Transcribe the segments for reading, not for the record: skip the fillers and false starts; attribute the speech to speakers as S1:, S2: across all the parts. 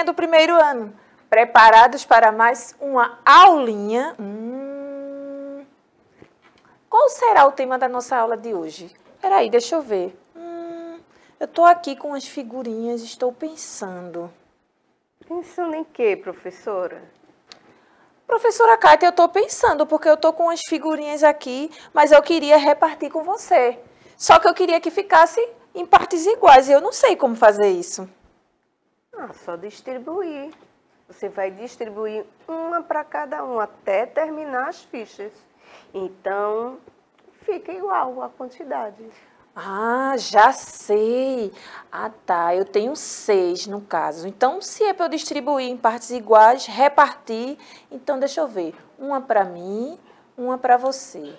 S1: do primeiro ano, preparados para mais uma aulinha? Qual será o tema da nossa aula de hoje? Peraí, deixa eu ver. Eu estou aqui com as figurinhas, estou pensando.
S2: Pensando em quê, professora?
S1: Professora Kátia, eu estou pensando, porque eu estou com as figurinhas aqui, mas eu queria repartir com você. Só que eu queria que ficasse em partes iguais, e eu não sei como fazer isso.
S2: Só distribuir. Você vai distribuir uma para cada um, até terminar as fichas. Então, fica igual a quantidade.
S1: Já sei. Tá, eu tenho 6 no caso. Então, se é para eu distribuir em partes iguais, repartir, então deixa eu ver. Uma para mim, uma para você.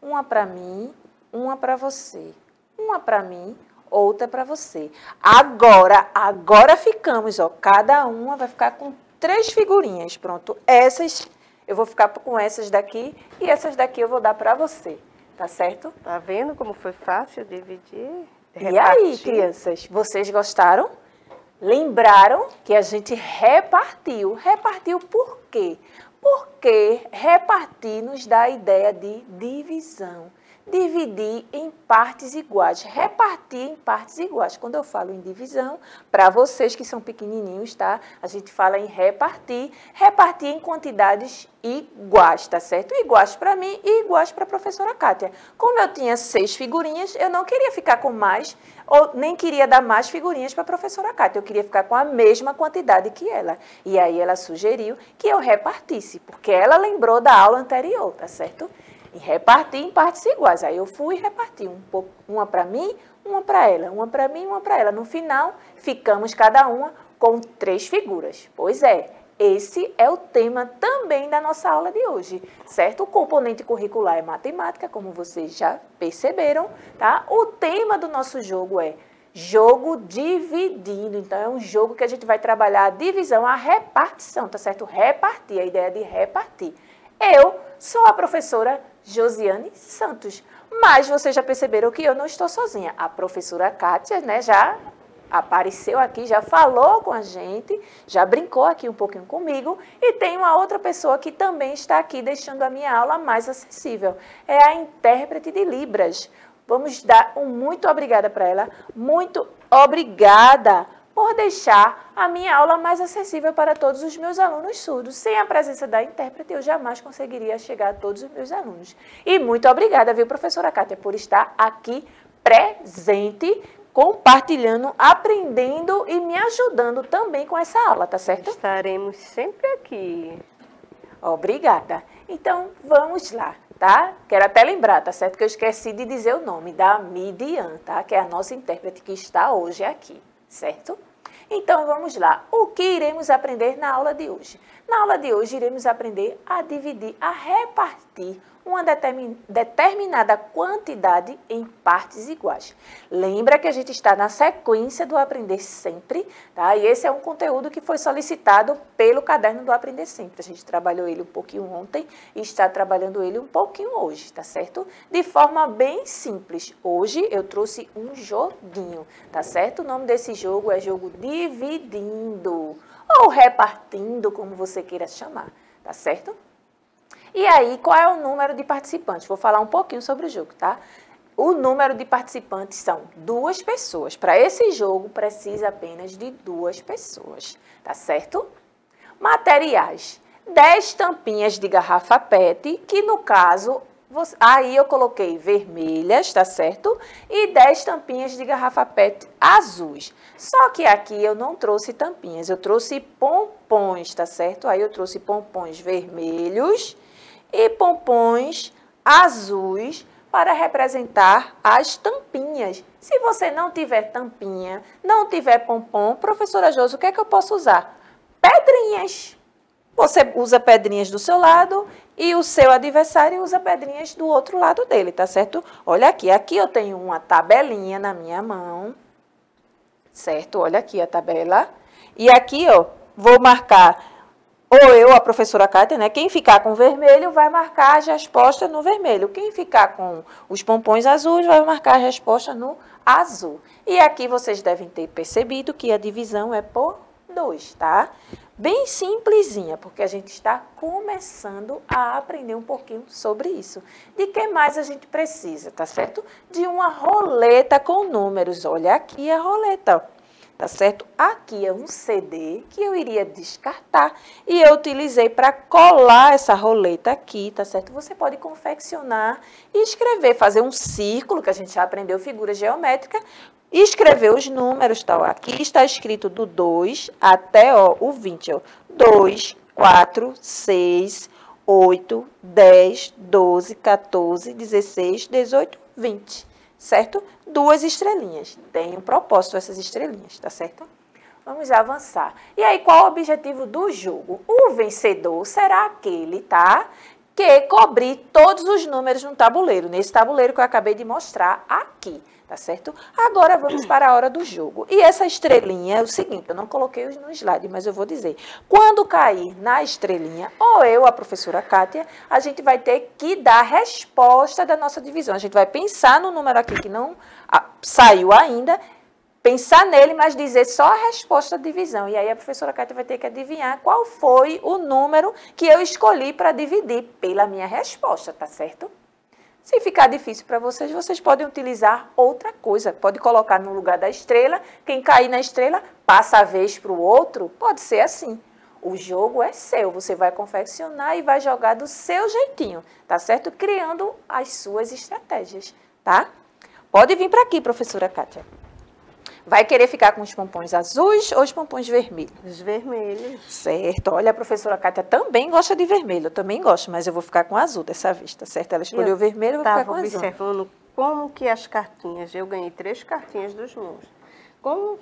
S1: Uma para mim, uma para você. Uma para mim, outra para você. Agora ficamos, ó. Cada uma vai ficar com 3 figurinhas, pronto. Essas, eu vou ficar com essas daqui e essas daqui eu vou dar para você. Tá certo?
S2: Tá vendo como foi fácil dividir?
S1: Repartir. E aí, crianças, vocês gostaram? Lembraram que a gente repartiu. Repartiu por quê? Porque repartir nos dá a ideia de divisão. Dividir em partes iguais, repartir em partes iguais. Quando eu falo em divisão, para vocês que são pequenininhos, tá? A gente fala em repartir em quantidades iguais, tá certo? Iguais para mim e iguais para a professora Kátia. Como eu tinha 6 figurinhas, eu não queria ficar com mais, ou nem queria dar mais figurinhas para a professora Kátia. Eu queria ficar com a mesma quantidade que ela. E aí ela sugeriu que eu repartisse, porque ela lembrou da aula anterior, tá certo? E repartir em partes iguais. Aí eu fui e reparti uma para mim, uma para ela, uma para mim, uma para ela. No final, ficamos cada uma com 3 figuras. Pois é, esse é o tema também da nossa aula de hoje, certo? O componente curricular é matemática, como vocês já perceberam, tá? O tema do nosso jogo é jogo dividindo. Então, é um jogo que a gente vai trabalhar a divisão, a repartição, tá certo? Repartir, a ideia de repartir. Eu sou a professora Josiane Santos, mas vocês já perceberam que eu não estou sozinha. A professora Kátia, né, já apareceu aqui, já falou com a gente, já brincou aqui um pouquinho comigo, e tem uma outra pessoa que também está aqui deixando a minha aula mais acessível. É a intérprete de Libras. Vamos dar um muito obrigada para ela. Muito obrigada por deixar a minha aula mais acessível para todos os meus alunos surdos. Sem a presença da intérprete, eu jamais conseguiria chegar a todos os meus alunos. E muito obrigada, viu, professora Kátia, por estar aqui presente, compartilhando, aprendendo e me ajudando também com essa aula, tá certo?
S2: Estaremos sempre aqui.
S1: Obrigada. Então, vamos lá, tá? Quero até lembrar, tá certo? Que eu esqueci de dizer o nome da Midian, tá? Que é a nossa intérprete que está hoje aqui, certo? Então, vamos lá. O que iremos aprender na aula de hoje? Na aula de hoje, iremos aprender a dividir, a repartir uma determinada quantidade em partes iguais. Lembra que a gente está na sequência do Aprender Sempre, tá? E esse é um conteúdo que foi solicitado pelo Caderno do Aprender Sempre. A gente trabalhou ele um pouquinho ontem e está trabalhando ele um pouquinho hoje, tá certo? De forma bem simples. Hoje eu trouxe um joguinho, tá certo? O nome desse jogo é jogo Dividindo, ou repartindo, como você queira chamar, tá certo? E aí, qual é o número de participantes? Vou falar um pouquinho sobre o jogo, tá? O número de participantes são 2 pessoas. Para esse jogo, precisa apenas de 2 pessoas, tá certo? Materiais. 10 tampinhas de garrafa PET, que no caso, aí eu coloquei vermelhas, tá certo? E 10 tampinhas de garrafa PET azuis. Só que aqui eu não trouxe tampinhas, eu trouxe pompons, tá certo? Aí eu trouxe pompons vermelhos e pompons azuis para representar as tampinhas. Se você não tiver tampinha, não tiver pompom, professora Josi, o que é que eu posso usar? Pedrinhas. Você usa pedrinhas do seu lado e o seu adversário usa pedrinhas do outro lado dele, tá certo? Olha aqui, aqui eu tenho uma tabelinha na minha mão, certo? Olha aqui a tabela. E aqui, ó, vou marcar, ou eu, a professora Kátia, né? Quem ficar com vermelho vai marcar as respostas no vermelho. Quem ficar com os pompons azuis vai marcar a resposta no azul. E aqui vocês devem ter percebido que a divisão é por 2, tá? Bem simplesinha, porque a gente está começando a aprender um pouquinho sobre isso. De que mais a gente precisa, tá certo? De uma roleta com números. Olha aqui a roleta, ó. Tá certo? Aqui é um CD que eu iria descartar e eu utilizei para colar essa roleta aqui, tá certo? Você pode confeccionar e escrever, fazer um círculo, que a gente já aprendeu figura geométrica, e escrever os números, tá? Aqui está escrito do 2 até o 20, ó. 2, 4, 6, 8, 10, 12, 14, 16, 18, 20. Certo? 2 estrelinhas. Tem um propósito essas estrelinhas, tá certo? Vamos avançar. E aí, qual o objetivo do jogo? O vencedor será aquele, tá? Que cobrir todos os números no tabuleiro, nesse tabuleiro que eu acabei de mostrar aqui, tá certo? Agora vamos para a hora do jogo. E essa estrelinha é o seguinte, eu não coloquei no slide, mas eu vou dizer. Quando cair na estrelinha, ou eu, a professora Kátia, a gente vai ter que dar a resposta da nossa divisão. A gente vai pensar no número aqui que não saiu ainda, pensar nele, mas dizer só a resposta da divisão. E aí a professora Kátia vai ter que adivinhar qual foi o número que eu escolhi para dividir pela minha resposta, tá certo? Se ficar difícil para vocês, vocês podem utilizar outra coisa. Pode colocar no lugar da estrela, quem cair na estrela passa a vez para o outro. Pode ser assim. O jogo é seu, você vai confeccionar e vai jogar do seu jeitinho, tá certo? Criando as suas estratégias, tá? Pode vir para aqui, professora Kátia. Vai querer ficar com os pompons azuis ou os pompons vermelhos?
S2: Os vermelhos.
S1: Certo. Olha, a professora Kátia também gosta de vermelho. Eu também gosto, mas eu vou ficar com azul dessa vez, tá certo? Ela escolheu o vermelho, eu vou ficar com azul.
S2: Estava observando como que as cartinhas, eu ganhei 3 cartinhas dos meus. Como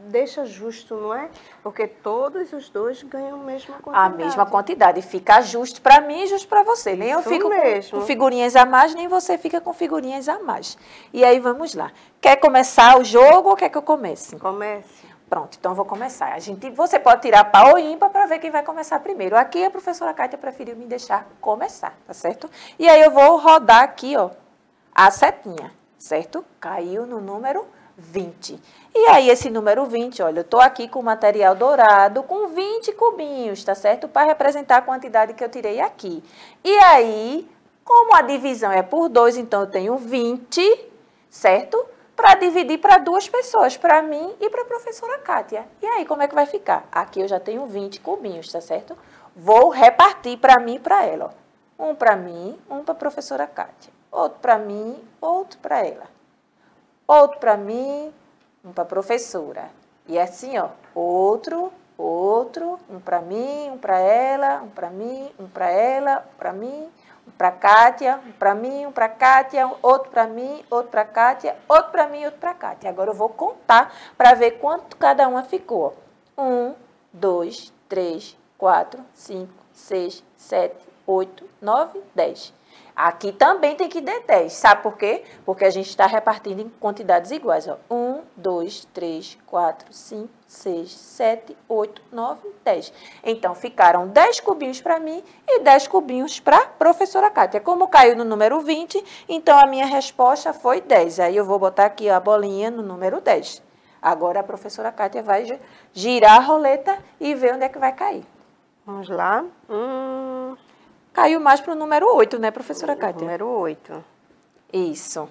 S2: deixa justo, não é? Porque todos os dois ganham a mesma quantidade.
S1: A mesma quantidade. Fica justo para mim e justo para você. Nem eu fico com figurinhas a mais, nem você fica com figurinhas a mais. E aí, vamos lá. Quer começar o jogo ou quer que eu comece?
S2: Comece.
S1: Pronto, então eu vou começar. Você pode tirar pau ou ímpar para ver quem vai começar primeiro. Aqui a professora Kátia preferiu me deixar começar, tá certo? E aí eu vou rodar aqui, ó, a setinha, certo? Caiu no número 20. E aí, esse número 20, olha, eu estou aqui com material dourado com 20 cubinhos, tá certo? Para representar a quantidade que eu tirei aqui. E aí, como a divisão é por 2, então eu tenho 20, certo? Para dividir para 2 pessoas, para mim e para a professora Kátia. E aí, como é que vai ficar? Aqui eu já tenho 20 cubinhos, tá certo? Vou repartir para mim e para ela, ó. Um para mim, um para a professora Kátia. Outro para mim, outro para ela. Outro para mim, um para a professora. E assim, ó, outro, um para mim, um para ela, um para mim, um para ela, um para mim, um para Kátia, um para mim, um para Kátia, outro para mim, outro para Kátia, outro para mim, outro para Kátia. Agora eu vou contar para ver quanto cada uma ficou. 1, 2, 3, 4, 5, 6, 7, 8, 9, 10. Aqui também tem que dar 10. Sabe por quê? Porque a gente está repartindo em quantidades iguais. Ó. 1, 2, 3, 4, 5, 6, 7, 8, 9, 10. Então, ficaram 10 cubinhos para mim e 10 cubinhos para a professora Kátia. Como caiu no número 20, então a minha resposta foi 10. Aí eu vou botar aqui a bolinha no número 10. Agora a professora Kátia vai girar a roleta e ver onde é que vai cair.
S2: Vamos lá.
S1: Caiu mais para o número 8, né, professora Kátia?
S2: Número 8.
S1: Isso.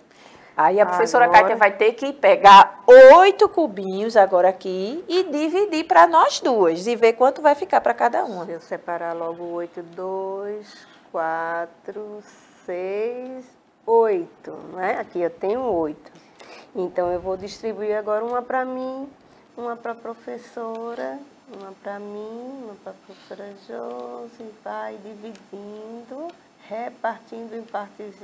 S1: Aí a professora Kátia vai ter que pegar 8 cubinhos agora aqui e dividir para nós duas e ver quanto vai ficar para cada uma.
S2: Se eu separar logo 8, 2, 4, 6, 8, né? Aqui eu tenho 8. Então, eu vou distribuir agora uma para mim, uma para a professora, uma para mim, uma para a professora Josi, vai dividindo, repartindo em partes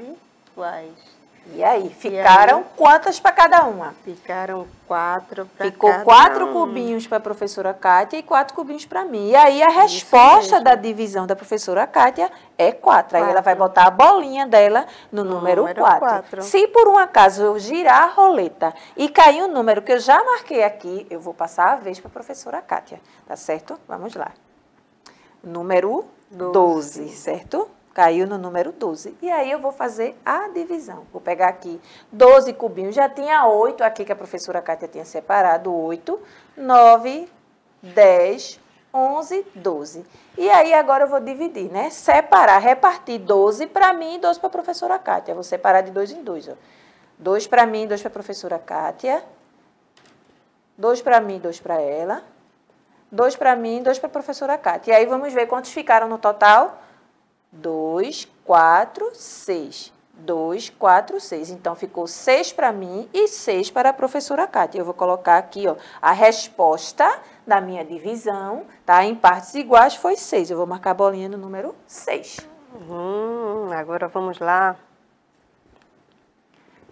S2: iguais.
S1: E aí, ficaram quantas para cada uma?
S2: Ficaram 4 para cada uma.
S1: Ficou 4 cubinhos para a professora Kátia e 4 cubinhos para mim. E aí, a resposta da divisão da professora Kátia é 4. Aí, ela vai botar a bolinha dela no número 4. Se, por um acaso, eu girar a roleta e cair um número que eu já marquei aqui, eu vou passar a vez para a professora Kátia. Tá certo? Vamos lá. Número 12, certo? Caiu no número 12. E aí, eu vou fazer a divisão. Vou pegar aqui 12 cubinhos. Já tinha 8 aqui que a professora Kátia tinha separado. 8, 9, 10, 11, 12. E aí, agora eu vou dividir, né? Separar, repartir 12 para mim e 12 para a professora Kátia. Vou separar de 2 em 2, ó. 2 para mim, 2 para a professora Kátia. 2 para mim, 2 para ela. 2 para mim, 2 para a professora Kátia. E aí, vamos ver quantos ficaram no total? 2, 4, 6. 2, 4, 6. Então, ficou 6 para mim e 6 para a professora Kátia. Eu vou colocar aqui, ó, a resposta da minha divisão, tá? Em partes iguais foi 6. Eu vou marcar a bolinha no número 6.
S2: Agora vamos lá.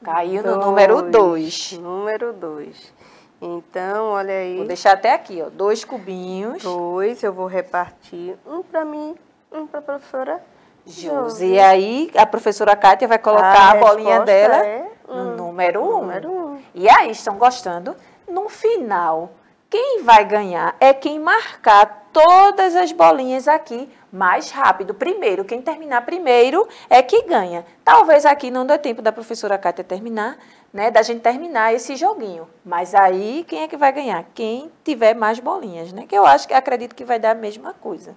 S1: Caiu no número 2.
S2: Número 2. Então, olha aí.
S1: Vou deixar até aqui, ó, 2 cubinhos.
S2: 2, eu vou repartir um para mim, um para a professora
S1: Josi. E aí, a professora Kátia vai colocar a bolinha dela no número 1.
S2: Número 1.
S1: E aí, estão gostando? No final, quem vai ganhar é quem marcar todas as bolinhas aqui mais rápido. Primeiro, quem terminar primeiro é que ganha. Talvez aqui não dê tempo da professora Kátia terminar, né? Da gente terminar esse joguinho. Mas aí, quem é que vai ganhar? Quem tiver mais bolinhas, né? Que eu acredito que vai dar a mesma coisa.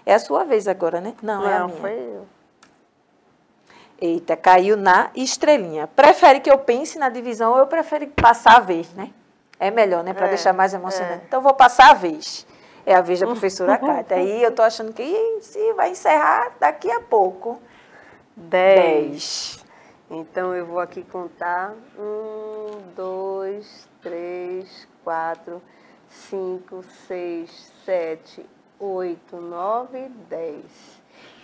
S1: É a sua vez agora, né? Não, é a minha.
S2: Foi eu.
S1: Eita, caiu na estrelinha. Prefere que eu pense na divisão ou eu prefiro passar a vez, né? É melhor, né? Para deixar mais emocionante. Então, vou passar a vez. É a vez da professora Kátia. Aí eu tô achando que vai encerrar daqui a pouco. 10.
S2: Então, eu vou aqui contar. 1, 2, 3, 4, 5, 6, 7, 8, 9, 10.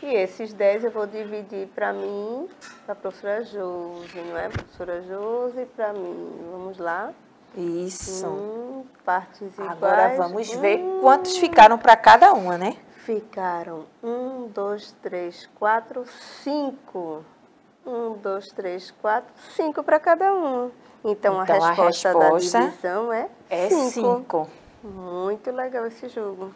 S2: E esses 10 eu vou dividir para mim, para a professora Josi, não é? Professora Josi, para mim. Vamos lá.
S1: Isso.
S2: Partes iguais.
S1: Agora vamos ver quantos ficaram para cada uma, né?
S2: Ficaram 1, 2, 3, 4, 5. 1, 2, 3, 4, 5 para cada um. Então a resposta da divisão é 5. Muito legal esse jogo.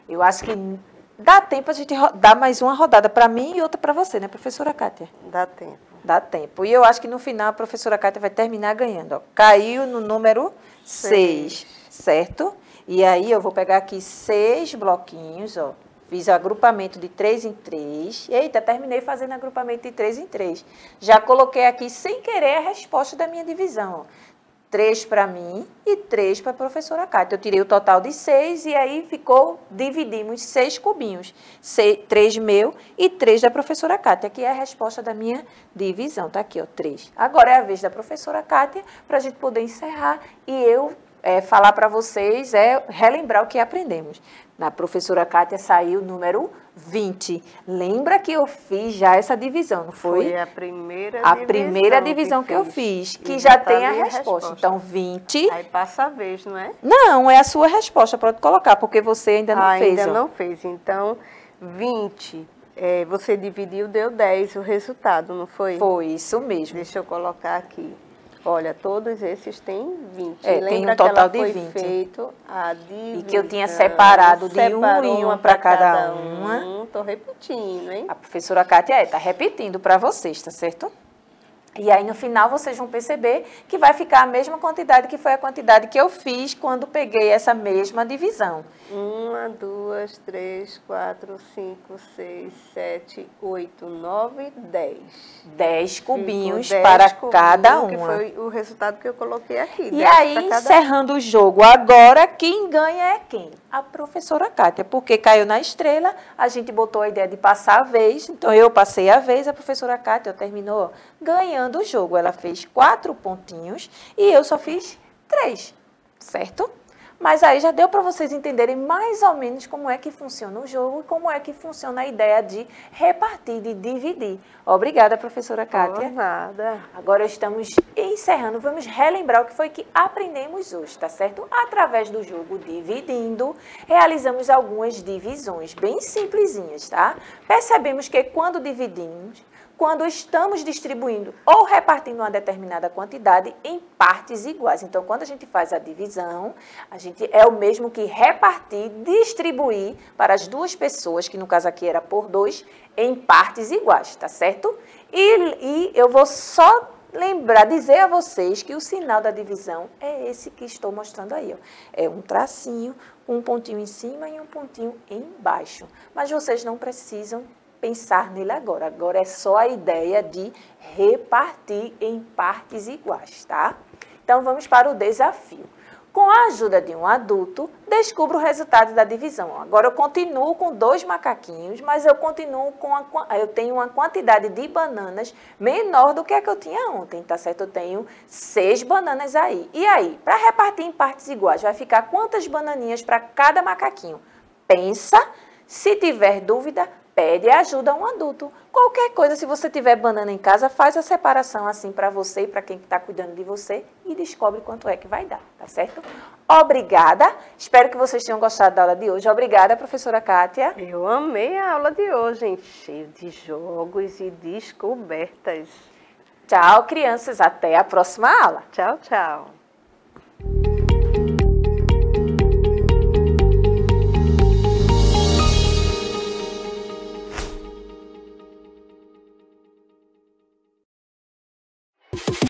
S1: Eu acho que dá tempo a gente dar mais uma rodada para mim e outra para você, né, professora Kátia?
S2: Dá tempo.
S1: Dá tempo. E eu acho que no final a professora Kátia vai terminar ganhando. Ó. Caiu no número 6, certo? E aí eu vou pegar aqui 6 bloquinhos, ó. Fiz o agrupamento de 3 em 3. Eita, terminei fazendo agrupamento de 3 em 3. Já coloquei aqui sem querer a resposta da minha divisão, ó. 3 para mim e 3 para a professora Kátia. Eu tirei o total de 6 e aí dividimos 6 cubinhos. 3 meu e 3 da professora Kátia, que é a resposta da minha divisão. Tá aqui, ó, 3. Agora é a vez da professora Kátia para a gente poder encerrar e eu falar para vocês, relembrar o que aprendemos. Na professora Kátia saiu o número 20. Lembra que eu fiz já essa divisão, não foi?
S2: Foi a primeira
S1: divisão que eu fiz, que já tem a resposta. Então, 20...
S2: Aí passa a vez, não é?
S1: Não, é a sua resposta, pode colocar, porque você ainda não fez.
S2: Ainda não fez. Então, 20, você dividiu, deu 10 o resultado, não foi?
S1: Foi, isso mesmo.
S2: Deixa eu colocar aqui. Olha, todos esses têm 20.
S1: Tem um total de 20.
S2: Feito a divisão. E
S1: que eu tinha separado de um em um para cada uma.
S2: Estou repetindo, hein?
S1: A professora Kátia está repetindo para vocês, tá certo? E aí, no final, vocês vão perceber que vai ficar a mesma quantidade que foi a quantidade que eu fiz quando peguei essa mesma divisão.
S2: 1, 2, 3, 4, 5, 6, 7, 8, 9, 10.
S1: 10 cubinhos para cada uma.
S2: Que foi o resultado que eu coloquei aqui.
S1: E aí, encerrando o jogo agora, quem ganha é quem? A professora Kátia, porque caiu na estrela, a gente botou a ideia de passar a vez, então eu passei a vez, a professora Kátia terminou ganhando o jogo. Ela fez 4 pontinhos e eu só fiz 3, certo? Mas aí já deu para vocês entenderem mais ou menos como é que funciona o jogo e como é que funciona a ideia de repartir, de dividir. Obrigada, professora Kátia.
S2: Por nada.
S1: Agora estamos encerrando, vamos relembrar o que foi que aprendemos hoje, tá certo? Através do jogo Dividindo, realizamos algumas divisões bem simplesinhas, tá? Percebemos que quando dividimos, quando estamos distribuindo ou repartindo uma determinada quantidade em partes iguais. Então, quando a gente faz a divisão, a gente é o mesmo que repartir, distribuir para as duas pessoas, que no caso aqui era por 2, em partes iguais, tá certo? E eu vou só lembrar, dizer a vocês que o sinal da divisão é esse que estou mostrando aí, ó. É um tracinho, um pontinho em cima e um pontinho embaixo. Mas vocês não precisam pensar nele agora. Agora é só a ideia de repartir em partes iguais, tá? Então, vamos para o desafio. Com a ajuda de um adulto, descubra o resultado da divisão. Agora, eu continuo com 2 macaquinhos, mas eu tenho uma quantidade de bananas menor do que a que eu tinha ontem, tá certo? Eu tenho 6 bananas aí. E aí, para repartir em partes iguais, vai ficar quantas bananinhas para cada macaquinho? Pensa, se tiver dúvida, pede ajuda a um adulto. Qualquer coisa, se você tiver banana em casa, faz a separação assim para você e para quem está cuidando de você e descobre quanto é que vai dar, tá certo? Obrigada, espero que vocês tenham gostado da aula de hoje. Obrigada, professora Kátia.
S2: Eu amei a aula de hoje, hein? Cheio de jogos e descobertas.
S1: Tchau, crianças, até a próxima aula.
S2: Tchau, tchau.